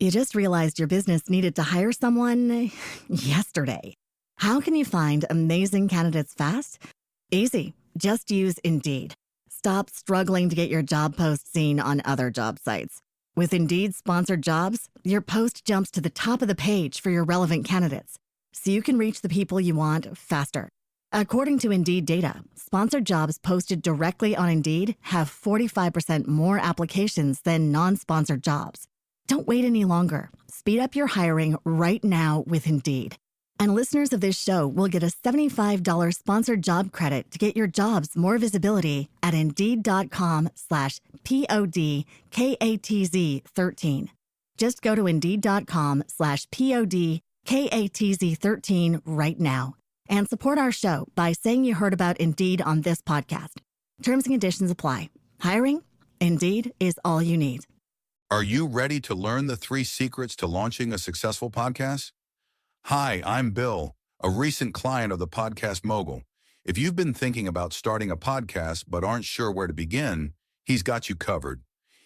You just realized your business needed to hire someone yesterday. How can you find amazing candidates fast? Easy. Just use Indeed. Stop struggling to get your job post seen on other job sites. With Indeed sponsored jobs, your post jumps to the top of the page for your relevant candidates, so you can reach the people you want faster. According to Indeed data, sponsored jobs posted directly on Indeed have 45% more applications than non-sponsored jobs. Don't wait any longer. Speed up your hiring right now with Indeed. And listeners of this show will get a $75 sponsored job credit to get your jobs more visibility at Indeed.com/PODKATZ13. Just go to Indeed.com/PODKATZ13 right now and support our show by saying you heard about Indeed on this podcast. Terms and conditions apply. Hiring? Indeed is all you need. Are you ready to learn the 3 secrets to launching a successful podcast? Hi, I'm Bill, a recent client of the Podcast Mogul. If you've been thinking about starting a podcast but aren't sure where to begin, he's got you covered.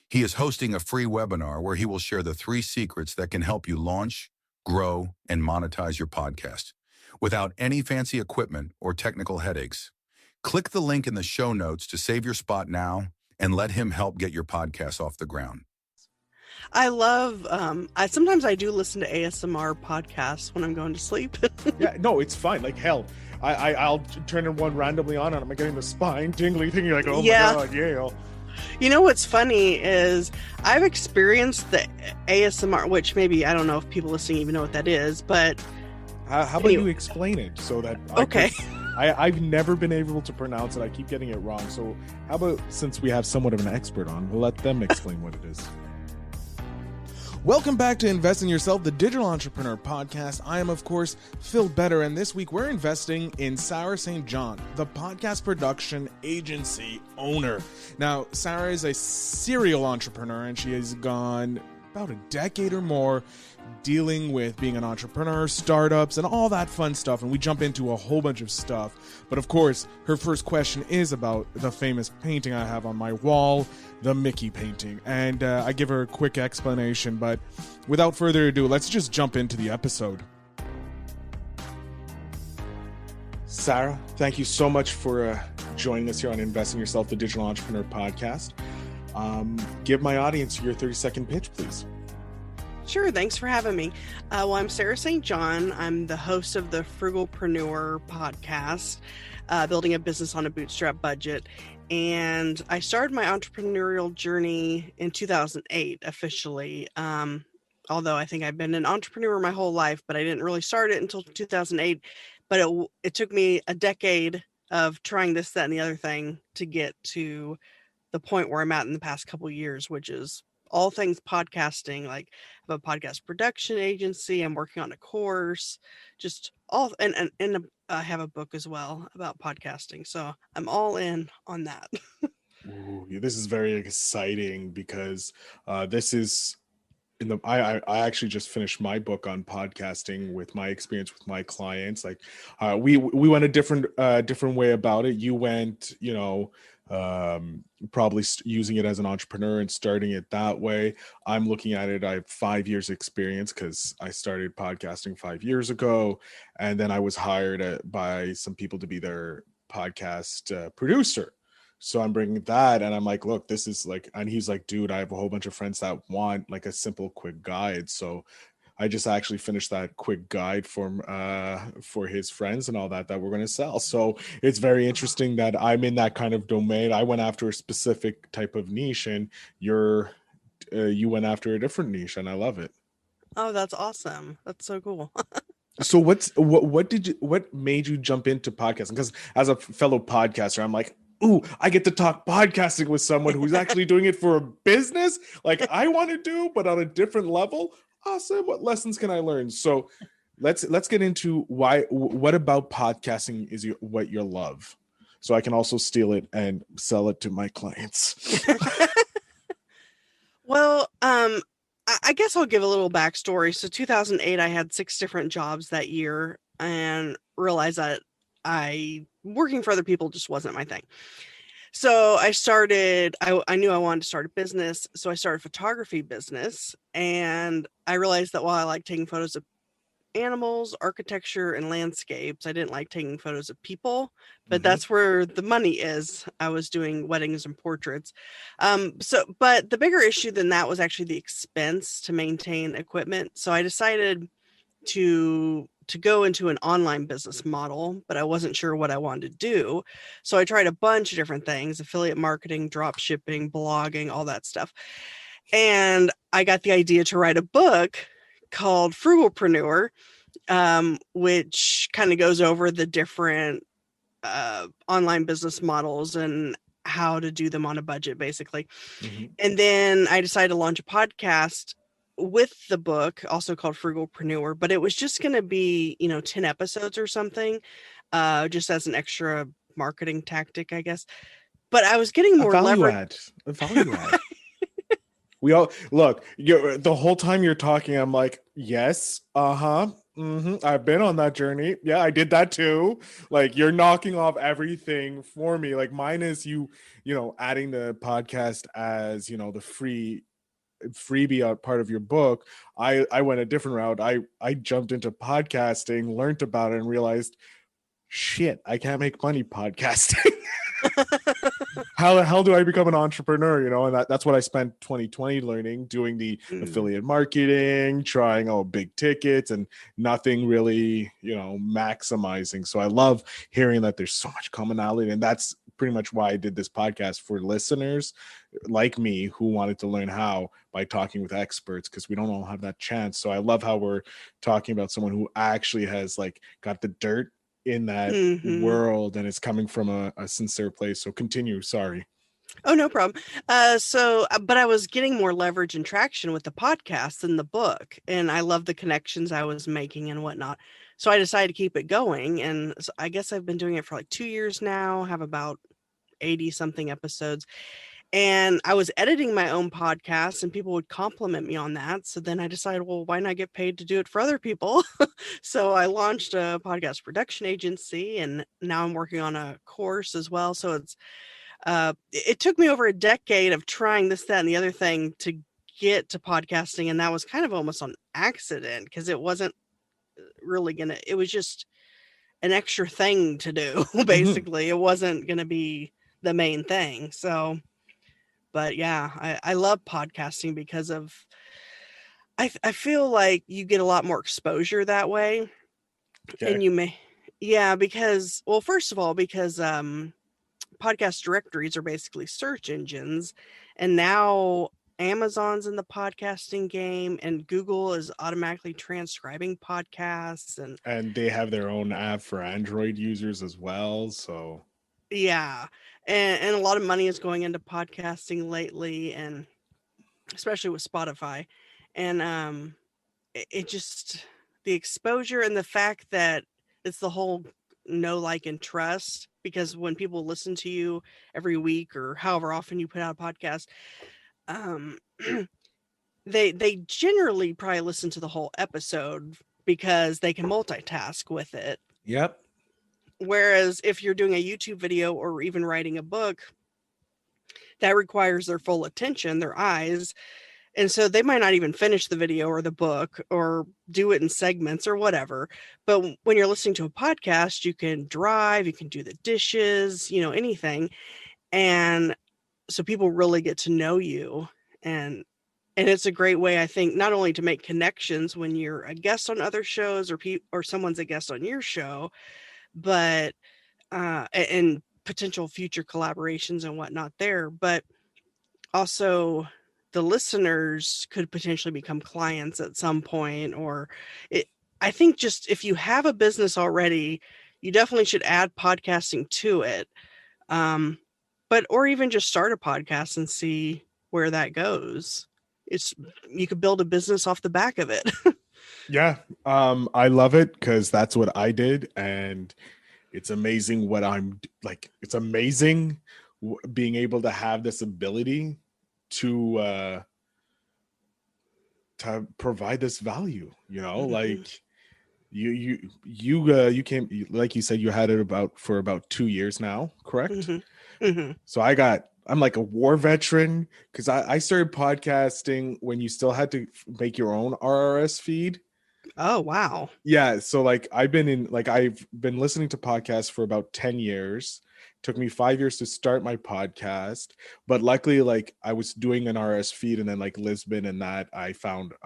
He is hosting a free webinar where he will share the 3 secrets that can help you launch, grow, and monetize your podcast without any fancy equipment or technical headaches. Click the link in the show notes to save your spot now and let him help get your podcast off the ground. I love, sometimes I do listen to ASMR podcasts when I'm going to sleep. Yeah, no, it's fine. Like, hell, I'll turn one randomly on and I'm getting the spine tingly thing. You're like, oh Yeah. my God, yeah. You know what's funny is I've experienced the ASMR, which maybe, I don't know if people listening even know what that is, but... How about you explain it so that... I've never been able to pronounce it. I keep getting it wrong. So how about, since we have somewhat of an expert on, we'll let them explain what it is. Welcome back to Invest in Yourself, the Digital Entrepreneur Podcast. I am, of course, Phil Better, and this week we're investing in Sarah St. John, the podcast production agency owner. Now, Sarah is a serial entrepreneur, and she has gone about a decade or more dealing with being an entrepreneur, startups, and all that fun stuff. And we jump into a whole bunch of stuff. But of course, her first question is about the famous painting I have on my wall, the Mickey painting. And I give her a quick explanation. But without further ado, let's just jump into the episode. Sarah, thank you so much for joining us here on Invest in Yourself, the Digital Entrepreneur Podcast. Give my audience your 30-second pitch, please. Sure, thanks for having me. Well, I'm Sarah St. John. I'm the host of the Frugalpreneur podcast, Building a Business on a Bootstrap Budget. And I started my entrepreneurial journey in 2008 officially, although I think I've been an entrepreneur my whole life, but I didn't really start it until 2008. But it took me a decade of trying this, that, and the other thing to get to the point where I'm at in the past couple of years, which is all things podcasting. Like, I have a podcast production agency. I'm working on a course, just all, and I have a book as well about podcasting. So I'm all in on that. Ooh, this is very exciting because this is I actually just finished my book on podcasting with my experience with my clients. Like, we went a different way about it. You went, probably using it as an entrepreneur and starting it that way. I'm looking at it, I have 5 years experience because I started podcasting 5 years ago, and then I was hired by some people to be their podcast producer. So I'm bringing that, and I'm like, look, this is like, and he's like, dude, I have a whole bunch of friends that want like a simple, quick guide. So I just actually finished that quick guide for his friends and all that we're going to sell. So it's very interesting that I'm in that kind of domain. I went after a specific type of niche, and you went after a different niche, and I love it. Oh, that's awesome. That's so cool. So what made you jump into podcasting? Because as a fellow podcaster, I'm like, ooh, I get to talk podcasting with someone who's actually doing it for a business like I want to do, but on a different level. Awesome. What lessons can I learn? So let's get into what about podcasting is what you love, so I can also steal it and sell it to my clients. Well, I guess I'll give a little backstory. So 2008, I had 6 different jobs that year and realized that working for other people just wasn't my thing. So I knew I wanted to start a business. So I started a photography business, and I realized that while I like taking photos of animals, architecture, and landscapes, I didn't like taking photos of people, but Hmm. that's where the money is. I was doing weddings and portraits. But the bigger issue than that was actually the expense to maintain equipment. So I decided to go into an online business model, but I wasn't sure what I wanted to do. So I tried a bunch of different things: affiliate marketing, drop shipping, blogging, all that stuff. And I got the idea to write a book called Frugalpreneur, which kind of goes over the different online business models and how to do them on a budget, basically. Hmm. And then I decided to launch a podcast with the book, also called Frugalpreneur, but it was just going to be, 10 episodes or something, just as an extra marketing tactic, I guess. But I was getting A more value leverage. add. A value add. We all look. The whole time you're talking, I'm like, yes, I've been on that journey. Yeah, I did that too. Like, you're knocking off everything for me. Like, mine is adding the podcast as the freebie part of your book. I went a different route. I jumped into podcasting, learned about it, and realized, shit, I can't make money podcasting. How the hell do I become an entrepreneur? And that's what I spent 2020 learning, doing the Mm. affiliate marketing, trying big tickets, and nothing really, maximizing. So I love hearing that there's so much commonality. And that's pretty much why I did this podcast, for listeners like me who wanted to learn how by talking with experts, because we don't all have that chance. So I love how we're talking about someone who actually has got the dirt in that Hmm. world, and it's coming from a sincere place. So continue. Sorry. Oh, no problem. But I was getting more leverage and traction with the podcast than the book, and I love the connections I was making and whatnot. So I decided to keep it going, and so I guess I've been doing it for like 2 years now. Have about 80 something episodes, and I was editing my own podcast, and people would compliment me on that. So then I decided, well, why not get paid to do it for other people? So I launched a podcast production agency, and now I'm working on a course as well. So it took me over a decade of trying this, that, and the other thing to get to podcasting. And that was kind of almost on accident, because it wasn't really it was just an extra thing to do. Mhm. Basically, it wasn't going to be the main thing. So, but yeah, I love podcasting because I feel like you get a lot more exposure that way. Okay. And you may, yeah, because, well, first of all, because, podcast directories are basically search engines, and now Amazon's in the podcasting game, and Google is automatically transcribing podcasts. And And they have their own app for Android users as well. So yeah, and a lot of money is going into podcasting lately, and especially with Spotify. And it just, the exposure and the fact that it's the whole know, like, and trust, because when people listen to you every week or however often you put out a podcast, um they generally probably listen to the whole episode because they can multitask with it. yep. Whereas if you're doing a YouTube video or even writing a book, that requires their full attention, their eyes. And so they might not even finish the video or the book or do it in segments or whatever. But when you're listening to a podcast, you can drive, you can do the dishes, anything. And so people really get to know you. And it's a great way, I think, not only to make connections when you're a guest on other shows, or someone's a guest on your show, but and potential future collaborations and whatnot there, but also the listeners could potentially become clients at some point. Or it, I think, just if you have a business already, you definitely should add podcasting to it. Um, but or even just start a podcast and see where that goes. It's You could build a business off the back of it. Yeah. I love it because that's what I did. And it's amazing what I'm like. It's amazing being able to have this ability to provide this value, Mhm. like You came, like you said, you had it for about 2 years now, correct? So I'm like a war veteran because I started podcasting when you still had to make your own RRS feed. Oh, wow. Yeah, so like I've been listening to podcasts for about 10 years. Took me 5 years to start my podcast, but luckily like I was doing an RS feed, and then like Lisbon and that I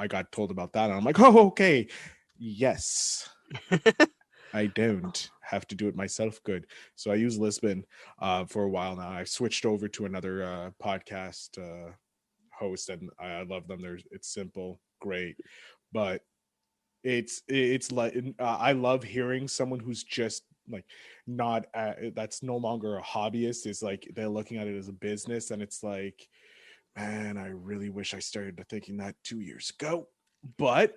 got told about that, and I'm like, "Oh, okay. Yes. I don't have to do it myself." Good. So I use Lisbon for a while now. I switched over to another podcast host, and I love them. It's simple, great, but it's like I love hearing someone who's just like not that's no longer a hobbyist, is like they're looking at it as a business, and it's like, man, I really wish I started thinking that 2 years ago, but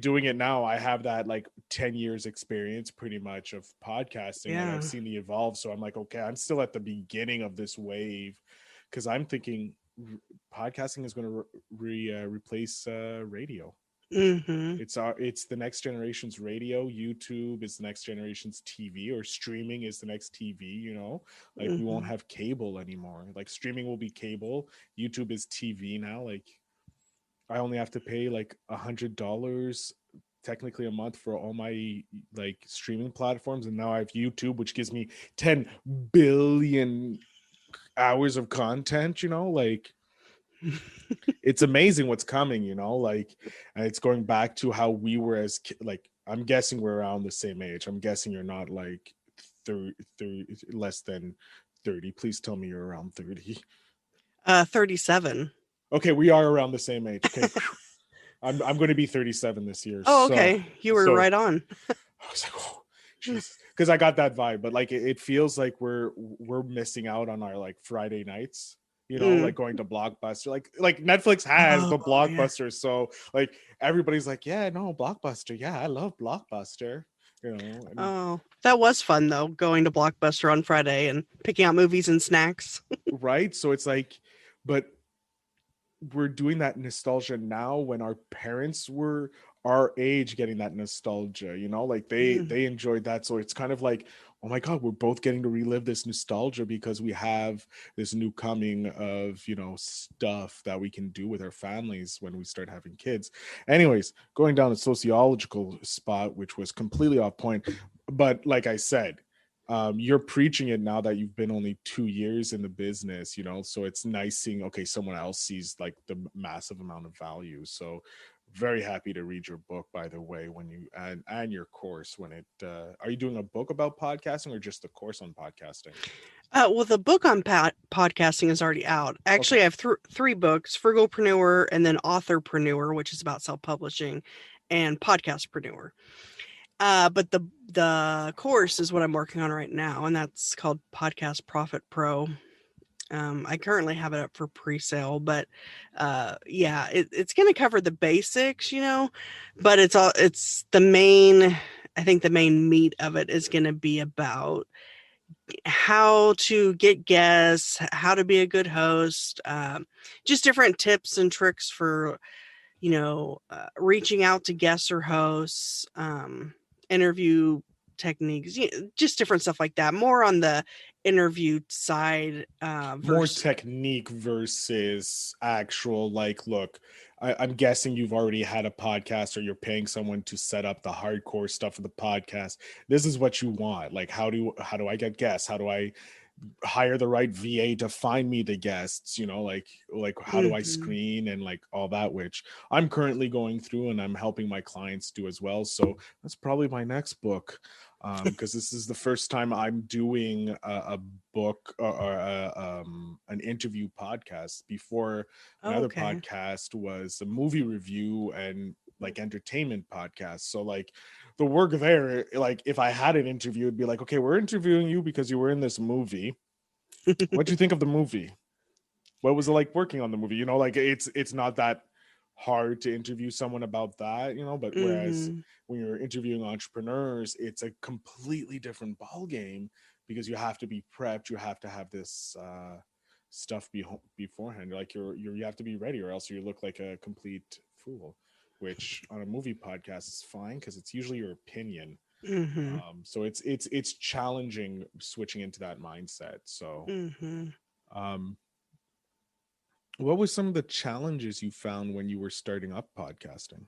doing it now, I have that like 10 years experience pretty much of podcasting. Like I've Yeah. seen the evolve, so I'm like, okay, I'm still at the beginning of this wave, because I'm thinking podcasting is going to replace radio. Mm-hmm. It's the next generation's radio. YouTube is the next generation's TV, or streaming is the next TV, like we won't Mm-hmm. have cable anymore. Like streaming will be cable, YouTube is TV now. Like I only have to pay like $100 technically a month for all my like streaming platforms, and now I have YouTube, which gives me 10 billion hours of content. Like it's amazing what's coming. Like, and it's going back to how we were like, I'm guessing we're around the same age. I'm guessing you're not like 30 less than 30. Please tell me you're around 30. 37. Okay, we are around the same age. Okay. I'm going to be 37 this year. Oh, okay. You were right on. I was like, oh, Jesus, because I got that vibe. But like, it feels like we're missing out on our like Friday nights. Like going to Blockbuster. Like Netflix has the Blockbuster, Yeah. so like everybody's like, yeah, no, Blockbuster. Yeah, I love Blockbuster. Oh, that was fun though, going to Blockbuster on Friday and picking out movies and snacks. Right. So it's like, but we're doing that nostalgia now when our parents were our age getting that nostalgia, like they enjoyed that. So it's kind of like, oh my god, we're both getting to relive this nostalgia because we have this new coming of stuff that we can do with our families when we start having kids. Anyways, going down a sociological spot, which was completely off point, but like I said, you're preaching it now that you've been only 2 years in the business, so it's nice seeing, okay, someone else sees like the massive amount of value. So very happy to read your book, by the way, when you and your course when it are you doing a book about podcasting or just a course on podcasting? Well, the book on podcasting is already out. Actually, Okay. I have three books: Frugalpreneur, and then Authorpreneur, which is about self-publishing, and Podcastpreneur. But the course is what I'm working on right now, and that's called Podcast Profit Pro. I currently have it up for pre-sale, but yeah, it's going to cover the basics, but it's the main. I think the main meat of it is going to be about how to get guests, how to be a good host, just different tips and tricks for reaching out to guests or hosts, interview techniques, just different stuff like that. More on the interview side, More versus. technique versus actual, like, look, I'm guessing you've already had a podcast or you're paying someone to set up the hardcore stuff of the podcast. This is what you want. Like, how do I get guests? How do I hire the right VA to find me the guests, like how do I screen and like all that, which I'm currently going through and I'm helping my clients do as well. So that's probably my next book, because this is the first time I'm doing a book or an interview podcast. Before, my other Okay. podcast was a movie review and like entertainment podcast. So like the work there, like if I had an interview, it'd be like, okay, we're interviewing you because you were in this movie. What do you think of the movie? What was it like working on the movie? Like it's not that hard to interview someone about that, but whereas when you're interviewing entrepreneurs, it's a completely different ball game because you have to be prepped. You have to have this stuff beforehand. Like you have to be ready, or else you look like a complete fool. which on a movie podcast is fine because it's usually your opinion. Mm-hmm. So it's challenging switching into that mindset. So Mm-hmm. um what were some of the challenges you found when you were starting up podcasting?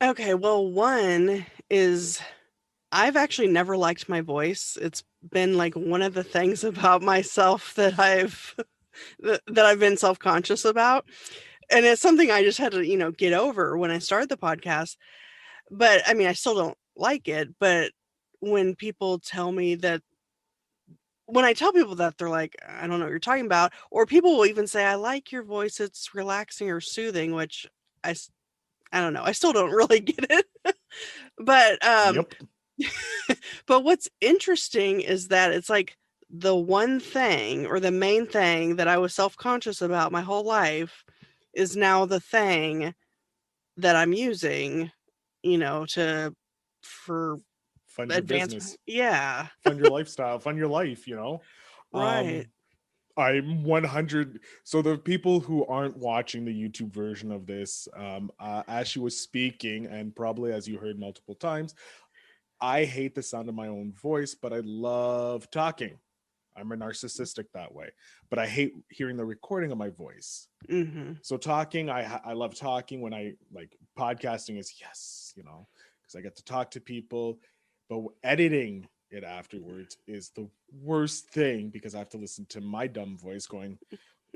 Okay, well, one is I've actually never liked my voice. It's been like one of the things about myself that I've been self-conscious about. And it's something I just had to, get over when I started the podcast. But I mean, I still don't like it, but when people tell me that when I tell people that, they're like, I don't know what you're talking about. Or people will even say, I like your voice. It's relaxing or soothing, which I, I don't know. I still don't really get it. But Yep. but what's interesting is that it's like the one thing or the main thing that I was self-conscious about my whole life is now the thing that I'm using, to for Fund your advancement. business, Yeah, fund your lifestyle, fund your life, right. I'm 100. So the people who aren't watching the YouTube version of this, as she was speaking, and probably as you heard multiple times, I hate the sound of my own voice, but I love talking. I'm a narcissistic that way, but I hate hearing the recording of my voice. Mm-hmm. So talking, I love talking. When I like podcasting is yes, because I get to talk to people, but editing it afterwards is the worst thing because I have to listen to my dumb voice going,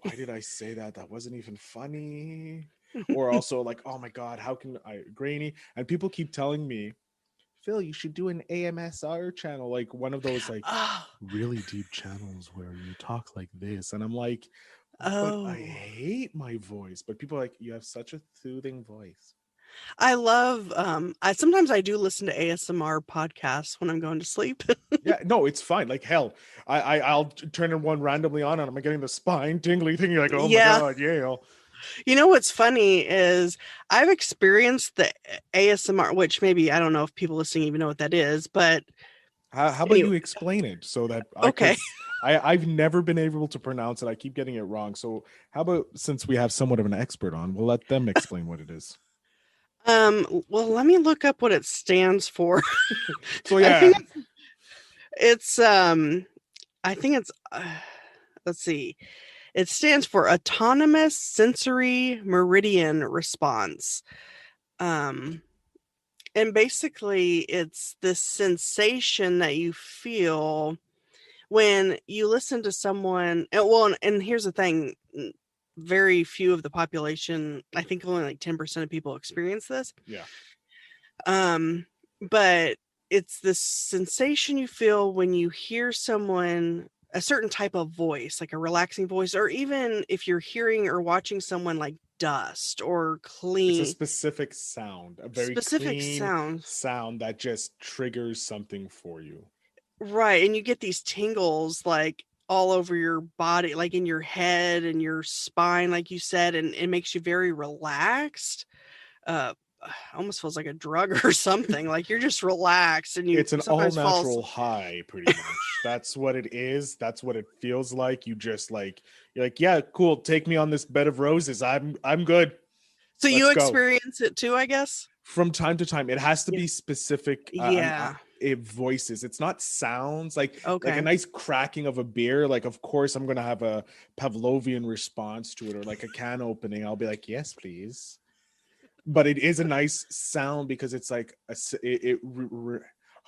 why did I say that? That wasn't even funny. Or also like, oh my God, how can I grainy? And people keep telling me, Phil, you should do an AMSR channel, like one of those like Oh, really deep channels where you talk like this. And I'm like, but I oh. hate my voice. But people are like, you have such a soothing voice. I love I sometimes I do listen to ASMR podcasts when I'm going to sleep. Yeah, no, it's fine. Like hell, I'll turn one randomly on and I'm getting the spine tingly thing. You're like, oh my Yeah. God, yeah. You know what's funny is I've experienced the ASMR, which maybe I don't know if people listening even know what that is, but How about anyway, you explain it so that okay. I've never been able to pronounce it. I keep getting it wrong. So how about since we have somewhat of an expert on, we'll let them explain what it is. Well, let me look up what it stands for. So I yeah, think it's I think it's let's see. It stands for Autonomous Sensory Meridian Response. Um and basically it's this sensation that you feel when you listen to someone. And here's the thing, very few of the population, I think only like 10% of people experience this. yeah. Um, but it's this sensation you feel when you hear someone, a certain type of voice, like a relaxing voice, or even if you're hearing or watching someone like dust or It's a clean, specific sound, a very specific clean sounds. sound that just triggers something for you. Right. And you get these tingles like all over your body, like in your head and your spine, like you said, and it makes you very relaxed. Uh, almost feels like a drug or something. Like you're just relaxed and you It's an all sometimes fall natural high, pretty much. That's what it is. That's what it feels like. You just like you're like, yeah, cool. Take me on this bed of roses. I'm good. So you Let's go. experience it too, I guess? From time to time, it has to Yeah. be specific. Yeah. It voices. It's not sounds like a Okay. nice cracking of a beer. Like, of course, I'm gonna have a Pavlovian response to it, or like a can opening. I'll be like, yes, please. But it is a nice sound because it's like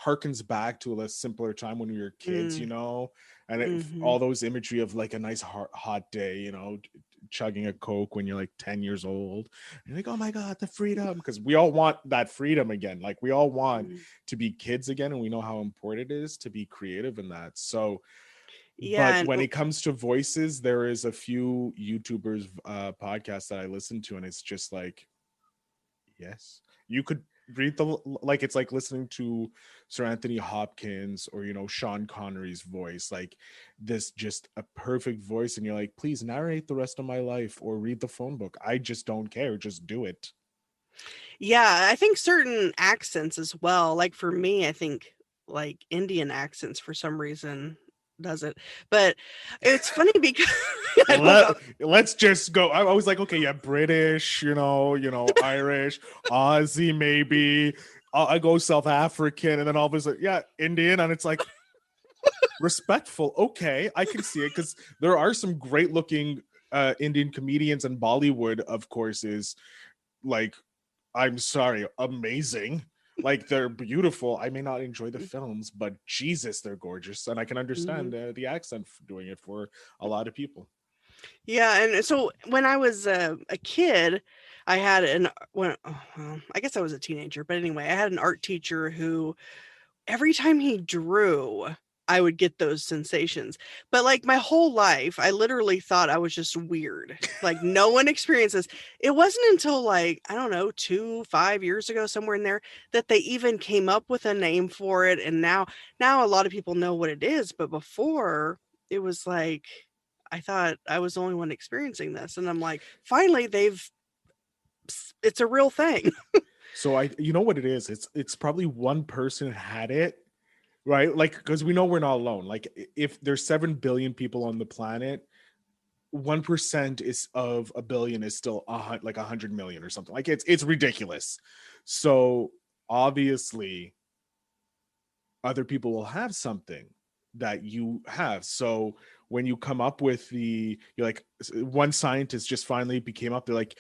harkens back to a simpler time when we were kids, and Mhm. all those imagery of like a nice hot day, chugging a Coke when you're like 10 years old. And you're like, oh my God, the freedom. Because we all want that freedom again. Like we all want Mm. to be kids again. And we know how important it is to be creative in that. So, Yeah, but and when it comes to voices, there is a few YouTubers podcasts that I listen to, and it's just like, yes, you could read like it's like listening to Sir Anthony Hopkins or Sean Connery's voice, like this just a perfect voice, and you're like, please narrate the rest of my life or read the phone book. I just don't care, just do it. yeah, I think certain accents as well. Like for me, I think like Indian accents for some reason does it. But it's funny because I don't know. Let's just go. I was like, okay, yeah, British, Irish, Aussie, maybe. I go South African, and then all of a sudden, yeah, Indian, and it's like respectful. Okay, I can see it because there are some great looking Indian comedians, and Bollywood, of course, is like, I'm sorry, amazing. Like, they're beautiful. I may not enjoy the films, but Jesus, they're gorgeous, and I can understand the accent for doing it for a lot of people. Yeah, and so when I was a kid, I had I guess I was a teenager, but anyway, I had an art teacher who every time he drew, I would get those sensations. But like my whole life, I literally thought I was just weird. Like no one experiences. It wasn't until like, I don't know, 5 years ago, somewhere in there, that they even came up with a name for it. And now a lot of people know what it is. But before, it was like, I thought I was the only one experiencing this. And I'm like, finally, it's a real thing. So you know what it is? It's probably one person had it, right? Like, because we know we're not alone. Like, if there's 7 billion people on the planet, 1% is of a billion is still like 100 million or something. Like, it's ridiculous. So obviously, other people will have something that you have. So when you come up with you're like, one scientist just finally became up. They're like,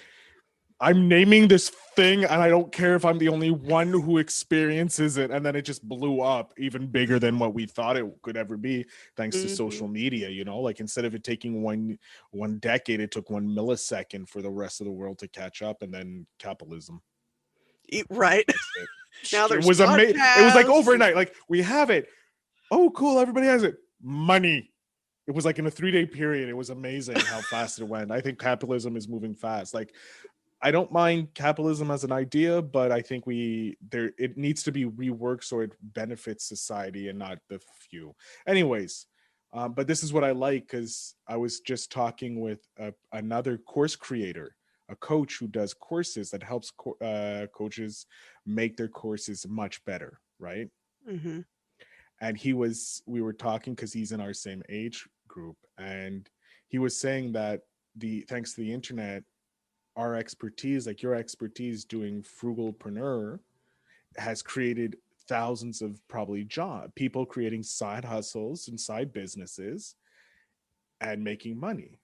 I'm naming this thing, and I don't care if I'm the only one who experiences it. And then it just blew up even bigger than what we thought it could ever be, thanks to social media. Like, instead of it taking one decade, it took 1 millisecond for the rest of the world to catch up, and then capitalism. Right. Now there's it was amazing. It was like overnight. Like, we have it. Oh, cool. Everybody has it. Money. It was like in a 3-day period. It was amazing how fast it went. I think capitalism is moving fast. Like, I don't mind capitalism as an idea, but I think it needs to be reworked so it benefits society and not the few. Anyways, but this is what I like, because I was just talking with another course creator, a coach who does courses that helps coaches make their courses much better, right? Mm-hmm. And we were talking because he's in our same age group, and he was saying that thanks to the internet, our expertise, like your expertise doing Frugalpreneur, has created thousands of probably people creating side hustles and side businesses and making money.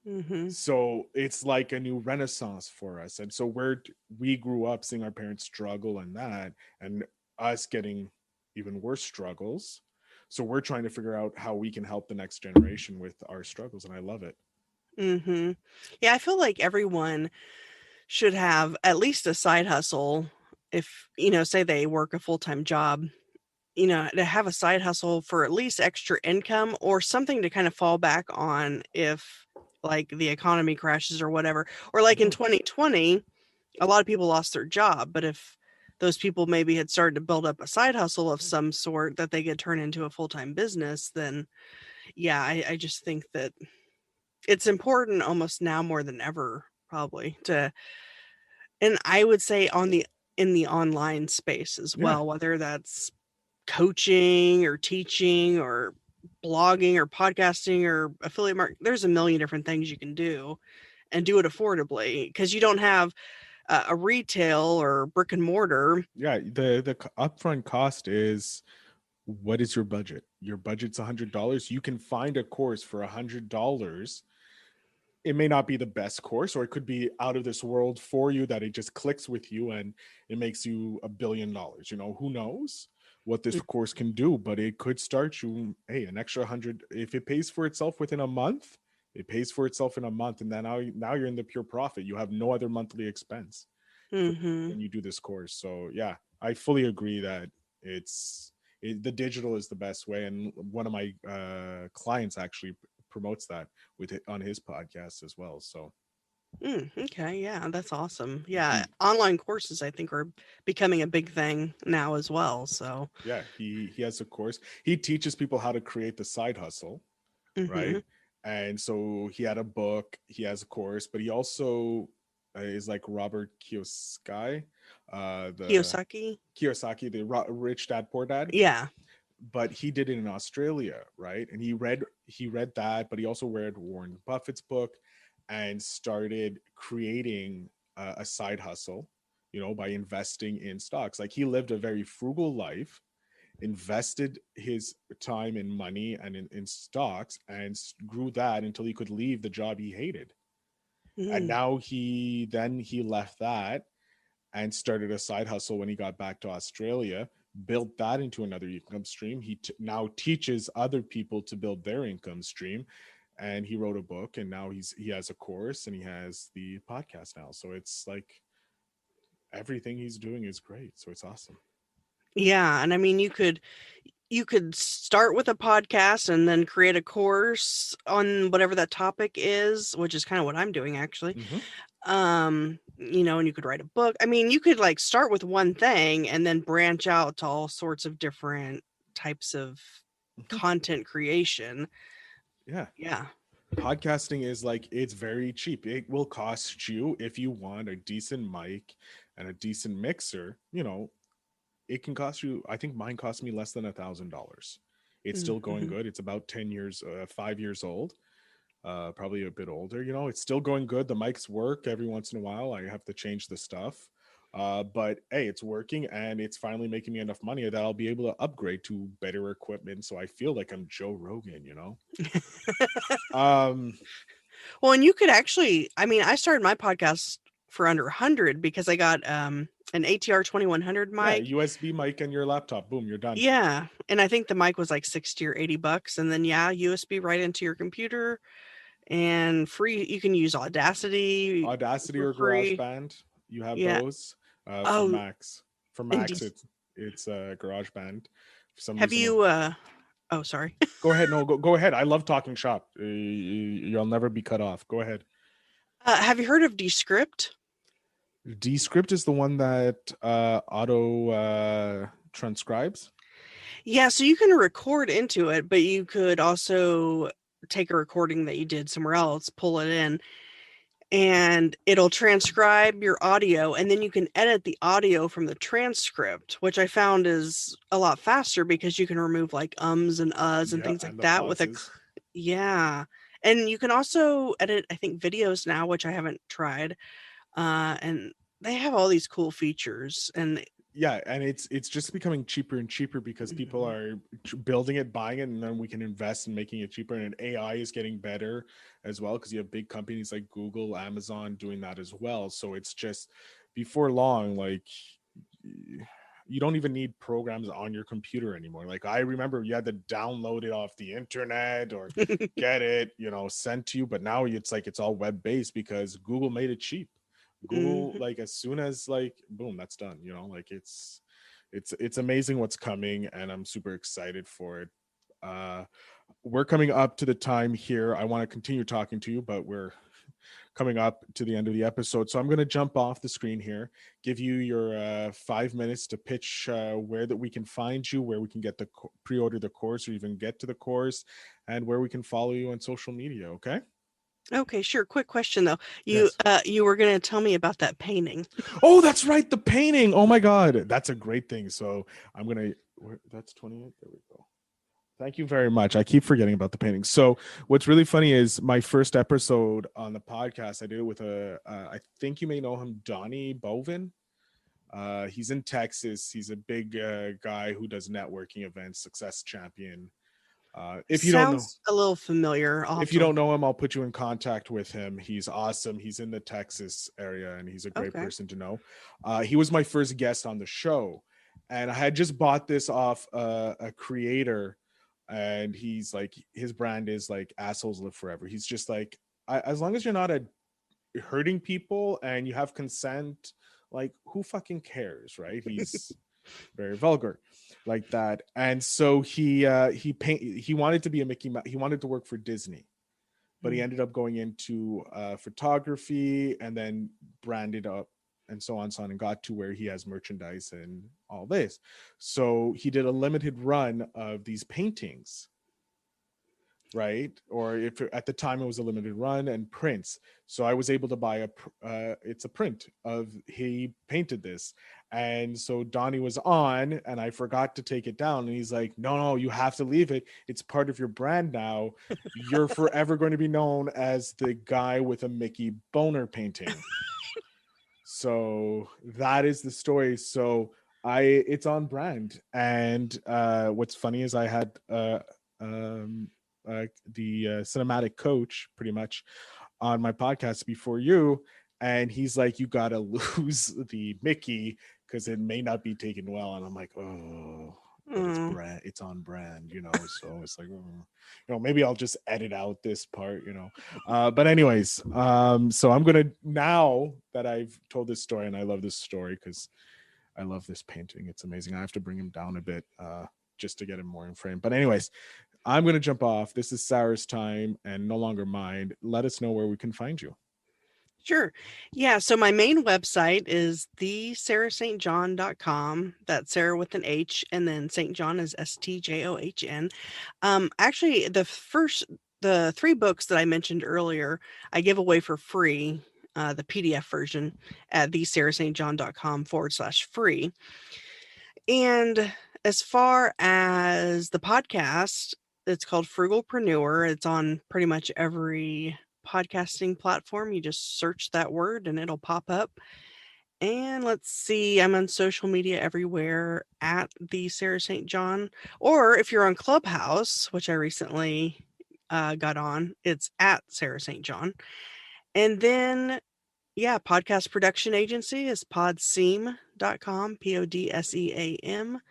Mm-hmm. So it's like a new renaissance for us. And so we grew up seeing our parents struggle and us getting even worse struggles. So we're trying to figure out how we can help the next generation with our struggles. And I love it. Mm-hmm. Yeah, I feel like everyone should have at least a side hustle. If, say they work a full-time job, to have a side hustle for at least extra income or something to kind of fall back on if like the economy crashes or whatever. Or like in 2020, a lot of people lost their job, but if those people maybe had started to build up a side hustle of some sort that they could turn into a full-time business, then yeah, I just think that it's important almost now more than ever, probably, and I would say in the online space as well, whether that's coaching or teaching or blogging or podcasting or affiliate marketing. There's a million different things you can do and do it affordably because you don't have a retail or brick and mortar. Yeah, the upfront cost is, what is your budget? Your budget's $100. You can find a course for $100. It may not be the best course, or it could be out of this world for you, that it just clicks with you and it makes you $1 billion. Who knows what this course can do, but it could start you, an extra 100. If it pays for itself within a month, it pays for itself in a month. And then now you're in the pure profit. You have no other monthly expense when you do this course. So yeah, I fully agree that the digital is the best way. And one of my clients actually promotes that with it on his podcast as well. So okay, yeah, that's awesome. Yeah, online courses I think are becoming a big thing now as well. So yeah, he has a course. He teaches people how to create the side hustle, right? And so he had a book, he has a course, but he also is like Robert Kiyosaki, Kiyosaki, the Rich Dad Poor Dad. Yeah. but he did it in Australia, right? And he read that, but he also read Warren Buffett's book and started creating a side hustle, by investing in stocks. Like, he lived a very frugal life, invested his time and money and in stocks, and grew that until he could leave the job he hated. And Mm. now he left that and started a side hustle when he got back to Australia, built that into another income stream. He now teaches other people to build their income stream, and he wrote a book, and now he has a course, and he has the podcast now. So it's like everything he's doing is great. So it's awesome. Yeah, and I mean, you could start with a podcast and then create a course on whatever that topic is, which is kind of what I'm doing actually. Mm-hmm. And you could write a book. I mean, you could like start with one thing and then branch out to all sorts of different types of Mm-hmm. content creation. Yeah. Yeah. Podcasting is like, it's very cheap. It will cost you, if you want a decent mic and a decent mixer, it can cost you, I think mine cost me less than $1,000. It's still going Mhm. good. It's about 10 years, 5 years old, probably a bit older. It's still going good. The mics work. Every once in a while I have to change the stuff, but hey, it's working, and it's finally making me enough money that I'll be able to upgrade to better equipment, so I feel like I'm Joe Rogan. um Well, and you could actually, I mean, I started my podcast for under 100 because I got an ATR 2100 yeah, mic. USB mic and your laptop, boom, you're done. Yeah, and I think the mic was like 60 or $80, and then USB right into your computer, and free. You can use Audacity Audacity for or free. GarageBand, you have Yeah. those. For Oh, Macs, and do, it's GarageBand. For some have reason, you? Oh, sorry. go ahead. No, go ahead. I love talking shop. You'll never be cut off. Go ahead. Have you heard of Descript? Descript is the one that auto transcribes. Yeah, so you can record into it, but you could also take a recording that you did somewhere else, pull it in, and it'll transcribe your audio, and then you can edit the audio from the transcript, which I found is a lot faster because you can remove like ums and uhs and Yeah, things like and the that pauses. yeah. And you can also edit, I think, videos now, which I haven't tried. And they have all these cool features, and Yeah, and it's just becoming cheaper and cheaper because people Mhm. are building it, buying it, and then we can invest in making it cheaper. And AI is getting better as well, because you have big companies like Google, Amazon doing that as well. So it's just, before long, like, you don't even need programs on your computer anymore. Like, I remember you had to download it off the internet or get it, sent to you. But now it's like, it's all web based because Google made it cheap. Google, Mhm. like, as soon as, like, boom, that's done. Like, it's amazing what's coming, and I'm super excited for it. We're coming up to the time here. I want to continue talking to you, but we're coming up to the end of the episode, so I'm going to jump off the screen here, give you your 5 minutes to pitch where that we can find you, where we can get the pre-order the course, or even get to the course, and where we can follow you on social media. Okay. Okay, sure. Quick question though. You Yes. you were gonna tell me about that painting. Oh, that's right, the painting. Oh my god, that's a great thing. So I'm gonna that's 28. There we go. Thank you very much. I keep forgetting about the painting. So what's really funny is my first episode on the podcast, I did it with I think you may know him, Donnie Bovin. He's in Texas. He's a big guy who does networking events, success champion. If you don't know, Sounds a little familiar. I'll have if you to. don't know him, I'll put you in contact with him. He's awesome. He's in the Texas area, and he's a great Okay. person to know. He was my first guest on the show, and I had just bought this off a creator, and he's like, his brand is like assholes live forever. He's just like, as long as you're not hurting people and you have consent, like, who fucking cares, right? He's very vulgar like that. And so he wanted to be a Mickey Mouse. He wanted to work for Disney, but he Mm. ended up going into photography, and then branded up and so on, and got to where he has merchandise and all this. So he did a limited run of these paintings, right? Or if at the time it was a limited run, and prints. So I was able to buy it's a print of he painted this. And so Donnie was on, and I forgot to take it down. And he's like, no, you have to leave it. It's part of your brand now. You're forever going to be known as the guy with a Mickey boner painting. So that is the story. So it's on brand. And what's funny is I had the cinematic coach pretty much on my podcast before you, and he's like, you gotta lose the Mickey because it may not be taken well. And I'm like, oh, but it's on brand, so it's like, maybe I'll just edit out this part, but anyways, so I'm gonna, now that I've told this story, and I love this story because I love this painting, it's amazing. I have to bring him down a bit just to get him more in frame, but anyways, I'm going to jump off. This is Sarah's time and no longer mine. Let us know where we can find you. Sure. Yeah. So my main website is thesarahstjohn.com. That's Sarah with an H, and then St. John is STJOHN. Actually, the 3 books that I mentioned earlier, I give away for free, the PDF version at thesarahstjohn.com/free. And as far as the podcast, it's called Frugalpreneur. It's on pretty much every podcasting platform. You just search that word and it'll pop up. And let's see, I'm on social media everywhere at the Sarah St. John. Or if you're on Clubhouse, which I recently got on, it's at Sarah St. John. And then, podcast production agency is PodSeam.com, PodSeam.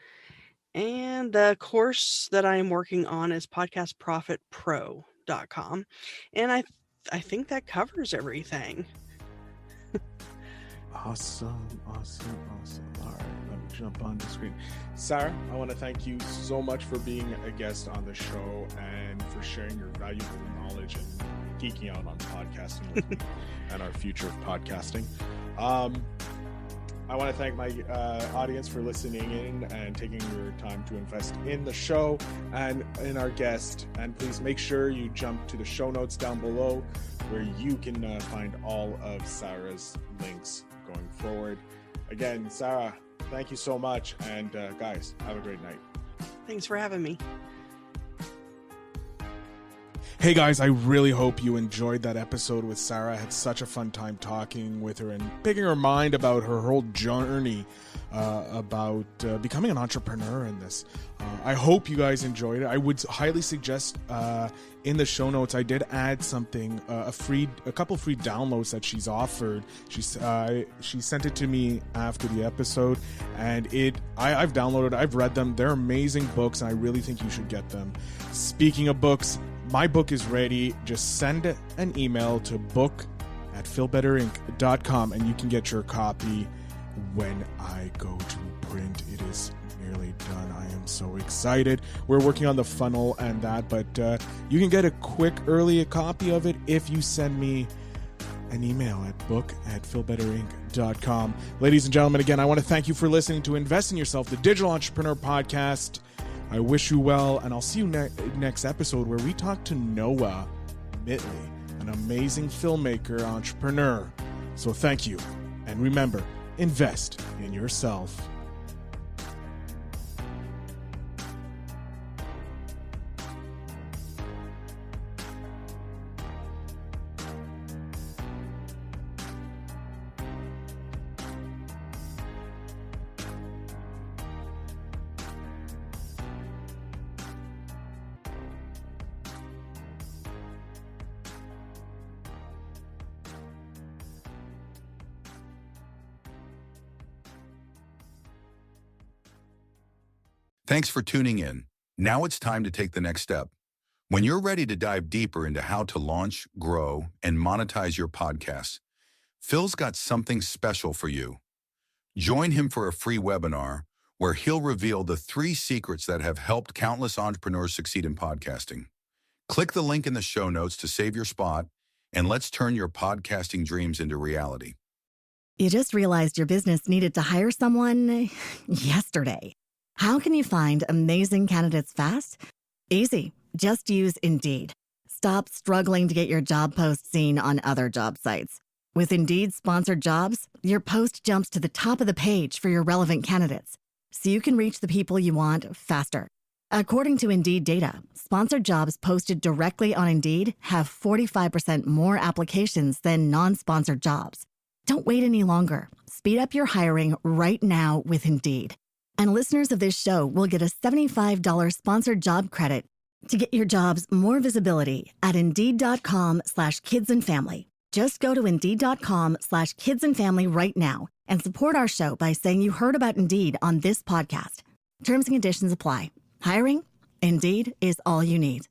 And the course that I am working on is podcastprofitpro.com. And I think that covers everything. Awesome. All right, let me jump on the screen. Sarah, I want to thank you so much for being a guest on the show and for sharing your valuable knowledge and geeking out on podcasting with me and our future of podcasting. I want to thank my audience for listening in and taking your time to invest in the show and in our guest. And please make sure you jump to the show notes down below where you can find all of Sarah's links going forward. Again, Sarah, thank you so much. And guys, have a great night. Thanks for having me. Hey guys, I really hope you enjoyed that episode with Sarah. I had such a fun time talking with her and picking her mind about her whole journey about becoming an entrepreneur in this. I hope you guys enjoyed it. I would highly suggest in the show notes, I did add something, a couple free downloads that she's offered. She sent it to me after the episode, and I've downloaded, I've read them. They're amazing books, and I really think you should get them. Speaking of books, my book is ready. Just send an email to book@feelbetterinc.com and you can get your copy when I go to print. It is nearly done. I am so excited. We're working on the funnel and that, but you can get a quick early copy of it if you send me an email at book@feelbetterinc.com. Ladies and gentlemen, again, I want to thank you for listening to Invest in Yourself, the Digital Entrepreneur Podcast. I wish you well, and I'll see you next episode where we talk to Noah Mitley, an amazing filmmaker, entrepreneur. So thank you, and remember, invest in yourself. Thanks for tuning in. Now it's time to take the next step. When you're ready to dive deeper into how to launch, grow, and monetize your podcast, Phil's got something special for you. Join him for a free webinar where he'll reveal the 3 secrets that have helped countless entrepreneurs succeed in podcasting. Click the link in the show notes to save your spot, and let's turn your podcasting dreams into reality. You just realized your business needed to hire someone yesterday. How can you find amazing candidates fast? Easy. Just use Indeed. Stop struggling to get your job post seen on other job sites. With Indeed sponsored jobs, your post jumps to the top of the page for your relevant candidates, so you can reach the people you want faster. According to Indeed data, sponsored jobs posted directly on Indeed have 45% more applications than non-sponsored jobs. Don't wait any longer. Speed up your hiring right now with Indeed. And listeners of this show will get a $75 sponsored job credit to get your jobs more visibility at Indeed.com/kidsandfamily. Just go to Indeed.com/kidsandfamily right now and support our show by saying you heard about Indeed on this podcast. Terms and conditions apply. Hiring? Indeed is all you need.